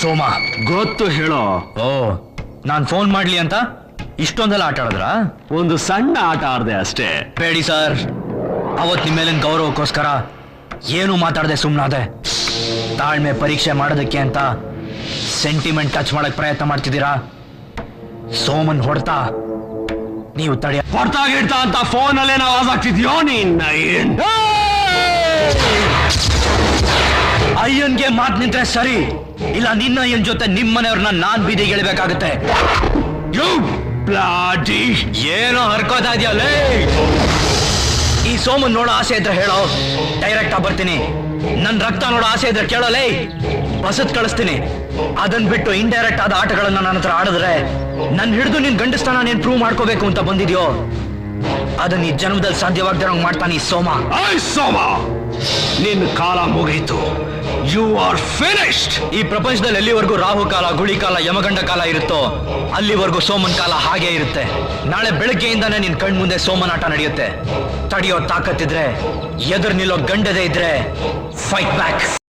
ಸೋಮ ಗೊತ್ತು ಹೇಳೋ. ಓ ನಾನ್ ಫೋನ್ ಮಾಡ್ಲಿ ಅಂತ ಇಷ್ಟೊಂದೆಲ್ಲ ಆಟ ಆಡಿದ್ರ? ಒಂದು ಸಣ್ಣ ಆಟ ಆಡ್ದೆ ಅಷ್ಟೇ. ಬೇಡಿ ಸರ್, ಅವತ್ ನಿಮ್ಮ ಮೇಲಿನ ಗೌರವಕ್ಕೋಸ್ಕರ ಏನು ಮಾತಾಡದೆ ಸುಮ್ಮನಾದೆ. ತಾಳ್ಮೆ ಪರೀಕ್ಷೆ ಮಾಡೋದಕ್ಕೆ ಅಂತ ಸೆಂಟಿಮೆಂಟ್ ಟಚ್ ಮಾಡಕ್ ಪ್ರಯತ್ನ ಮಾಡ್ತಿದ್ದೀರಾ. ಸೋಮನ್ ಹೊಡ್ತಾ ನೀವು ತಡೆಯ ಹೊಡ್ತಾಗಿಡ್ತಾ ಅಂತ ಫೋನ್ ಅಲ್ಲೇ ನಾವು ಆಗಾಗ್ತಿದ್ಯೋ ನಿನ್ನ. ಅಯ್ಯನ್ಗೆ ಮಾತ್ ನಿಂತ್ರೆ ಸರಿ, ಇಲ್ಲ ನಿನ್ನ ಅಯ್ಯನ್ ಜೊತೆ ನಿಮ್ಮನೆಯವ್ರನ್ನ ನಾನ್ ಬೀದಿಗೆ ಇಳಿಬೇಕಾಗುತ್ತೆ. ಏನೋ ಹರ್ಕೋತಾ ಇದೆಯಲ್ಲ. ಈ ಸೋಮನ್ ನೋಡೋ ಆಸೆ ಇದ್ರೆ ಹೇಳೋ, ಡೈರೆಕ್ಟ್ ಆಗಿ ಬರ್ತೀನಿ. ನನ್ ರಕ್ತ ನೋಡೋ ಆಸೆ ಇದ್ರೆ ಕೇಳೋಲೇ, ಬಸತ್ ಕಳಿಸ್ತೀನಿ. ಅದನ್ ಬಿಟ್ಟು ಇಂಡೈರೆಕ್ಟ್ ಆದ ಆಟಗಳನ್ನ ನನ್ನ ಹತ್ರ ಆಡಿದ್ರೆ ನನ್ ಹಿಡಿದು ನಿನ್ ಗಂಡಸ್ತಾನ ನೀನ್ ಪ್ರೂವ್ ಮಾಡ್ಕೋಬೇಕು ಅಂತ ಬಂದಿದ್ಯೋ, ಅದನ್ನ ಈ ಜನ್ಮದಲ್ಲಿ ಸಾಧ್ಯವಾಗ್ದಿರೋ ಮಾಡ್ತಾನೆ ಈ ಸೋಮ. ಸೋಮ, ನಿನ್ನ ಕಾಲ ಮುಗೀತು. You are finished. ಈ ಪ್ರಪಂಚದಲ್ಲಿ ಎಲ್ಲಿವರೆಗೂ ರಾಹು ಕಾಲ, ಗುಳಿ ಕಾಲ, ಯಮಗಂಡ ಕಾಲ ಇರುತ್ತೋ ಅಲ್ಲಿವರೆಗೂ ಸೋಮನ್ ಕಾಲ ಹಾಗೆ ಇರುತ್ತೆ. ನಾಳೆ ಬೆಳಗ್ಗೆಯಿಂದಾನೇ ನಿನ್ ಕಣ್ ಮುಂದೆ ಸೋಮನ್ ಆಟ ನಡೆಯುತ್ತೆ. ತಡೆಯೋ ತಾಕತ್ತಿದ್ರೆ, ಎದುರು ನಿಲ್ಲೋ ಗಂಡದೇ ಇದ್ರೆ ಫೈಟ್ ಬ್ಯಾಕ್.